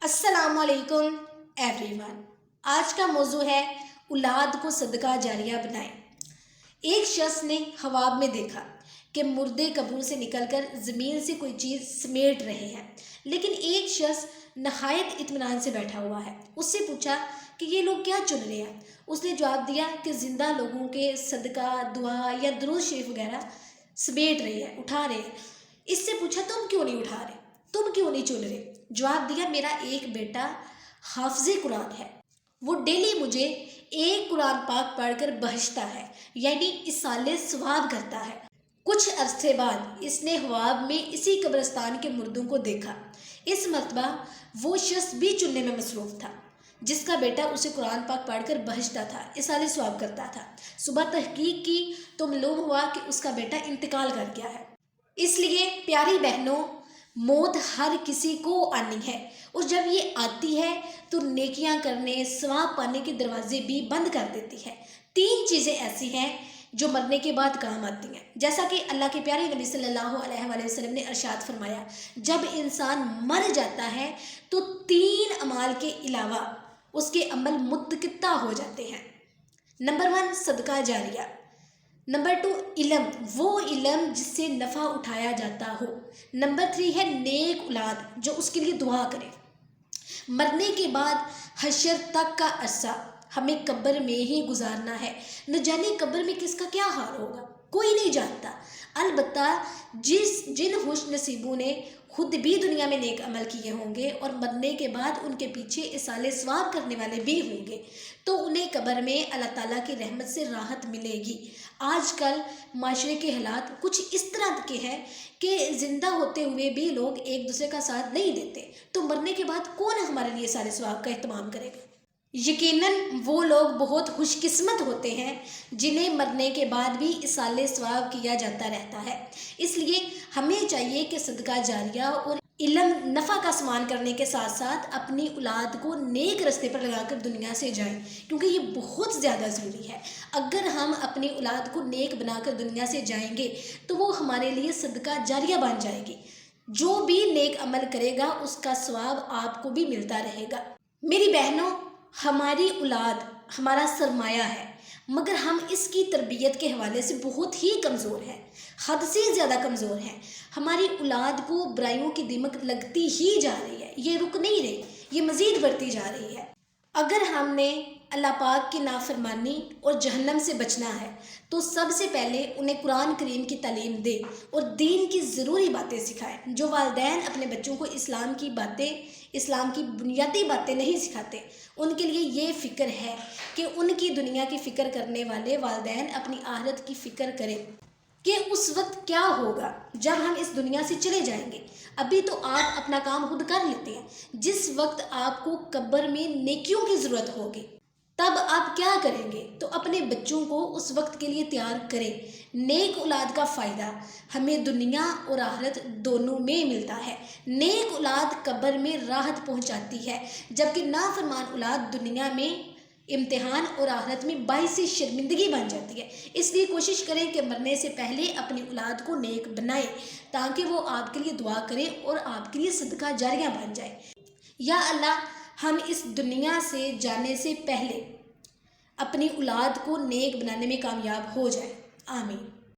अस्सलाम वालेकुम एवरीवन। आज का मौजू है औलाद को सदका जारिया बनाएं। एक शख्स ने ख्वाब में देखा कि मुर्दे कब्र से निकलकर ज़मीन से कोई चीज़ समेट रहे हैं, लेकिन एक शख्स नहायत इत्मीनान से बैठा हुआ है। उससे पूछा कि ये लोग क्या चुन रहे हैं। उसने जवाब दिया कि ज़िंदा लोगों के सदका, दुआ या दुरूद शरीफ वगैरह समेट रहे हैं, उठा रहे हैं। इससे पूछा तुम क्यों नहीं उठा रहे, तुम क्यों नहीं चुन रहे। जवाब दिया मेरा एक बेटा हाफिज़े कुरान है, वो डेली मुझे एक कुरान पाक पढ़कर बहशता है, यानी इसाले सवाब करता है। कुछ अरसे बाद इसने ख्वाब में इसी कब्रिस्तान के मुर्दों को देखा। इस मरतबा वो शख्स भी चुनने में मसरूफ़ था जिसका बेटा उसे कुरान पाक पढ़कर बहशता था, इसाले सवाब करता था। सुबह तहकीक की तो मालूम हुआ कि उसका बेटा इंतकाल कर गया है। इसलिए प्यारी बहनों, मौत हर किसी को आनी है और जब ये आती है तो नेकियां करने, सवाब पाने के दरवाजे भी बंद कर देती है। 3 चीज़ें ऐसी हैं जो मरने के बाद काम आती हैं। जैसा कि अल्लाह के प्यारे नबी सल्लल्लाहु अलैहि वसल्लम ने इरशाद फरमाया, जब इंसान मर जाता है तो 3 अमाल के अलावा उसके अमल मुतक़त्ता हो जाते हैं। नंबर 1 सदका जारिया। नंबर 2 इल्म, वो इल्म जिससे नफ़ा उठाया जाता हो। नंबर 3 है नेक औलाद जो उसके लिए दुआ करे। मरने के बाद हशर तक का अरसा हमें कब्र में ही गुजारना है। न जाने कब्र में किसका क्या हाल होगा, कोई नहीं जानता। अलबत्ता जिन खुश नसीबों ने खुद भी दुनिया में नेक अमल किए होंगे और मरने के बाद उनके पीछे इसाले सवाब करने वाले भी होंगे, तो उन्हें कब्र में अल्लाह ताला की रहमत से राहत मिलेगी। आजकल माशरे के हालात कुछ इस तरह के हैं कि ज़िंदा होते हुए भी लोग एक दूसरे का साथ नहीं देते, तो मरने के बाद कौन हमारे लिए इसाले सवाब का एहतमाम करेगा। यकीनन वो लोग बहुत खुशकिस्मत होते हैं जिन्हें मरने के बाद भी इसाले सवाब किया जाता रहता है। इसलिए हमें चाहिए कि सदका जारिया और इल्म नफ़ा का समान करने के साथ साथ अपनी औलाद को नेक रास्ते पर लगाकर दुनिया से जाएं, क्योंकि ये बहुत ज़्यादा ज़रूरी है। अगर हम अपनी औलाद को नेक बनाकर दुनिया से जाएंगे तो वो हमारे लिए सदका जारिया बन जाएगी। जो भी नेक अमल करेगा उसका सवाब आपको भी मिलता रहेगा। मेरी बहनों, हमारी औलाद हमारा सरमाया है, मगर हम इसकी तरबियत के हवाले से बहुत ही कमज़ोर हैं, हद से ज़्यादा कमज़ोर हैं। हमारी औलाद को बुराइयों की दीमक लगती ही जा रही है, ये रुक नहीं रही, ये मज़ीद बढ़ती जा रही है। अगर हमने अल्लाह पाक की नाफरमानी और जहन्नम से बचना है तो सबसे पहले उन्हें कुरान करीम की तालीम दे और दीन की ज़रूरी बातें सिखाएं। जो वालिदैन अपने बच्चों को इस्लाम की बातें, इस्लाम की बुनियादी बातें नहीं सिखाते, उनके लिए ये फ़िक्र है कि उनकी दुनिया की फ़िक्र करने वाले वालिदैन अपनी आखिरत की फ़िक्र करें कि उस वक्त क्या होगा जब हम इस दुनिया से चले जाएंगे। अभी तो आप अपना काम खुद कर लेते हैं, जिस वक्त आपको कब्र में नेकियों की ज़रूरत होगी तब आप क्या करेंगे, तो अपने बच्चों को उस वक्त के लिए तैयार करें। नेक औलाद का फ़ायदा हमें दुनिया और आखिरत दोनों में मिलता है। नेक औलाद कब्र में राहत पहुंचाती है, जबकि नाफरमान औलाद दुनिया में इम्तिहान और आखिरत में बाइस शर्मिंदगी बन जाती है। इसलिए कोशिश करें कि मरने से पहले अपनी औलाद को नेक बनाएं ताकि वो आपके लिए दुआ करे और आपके लिए सदका जारिया बन जाए। या अल्लाह, हम इस दुनिया से जाने से पहले अपनी औलाद को नेक बनाने में कामयाब हो जाए। आमीन।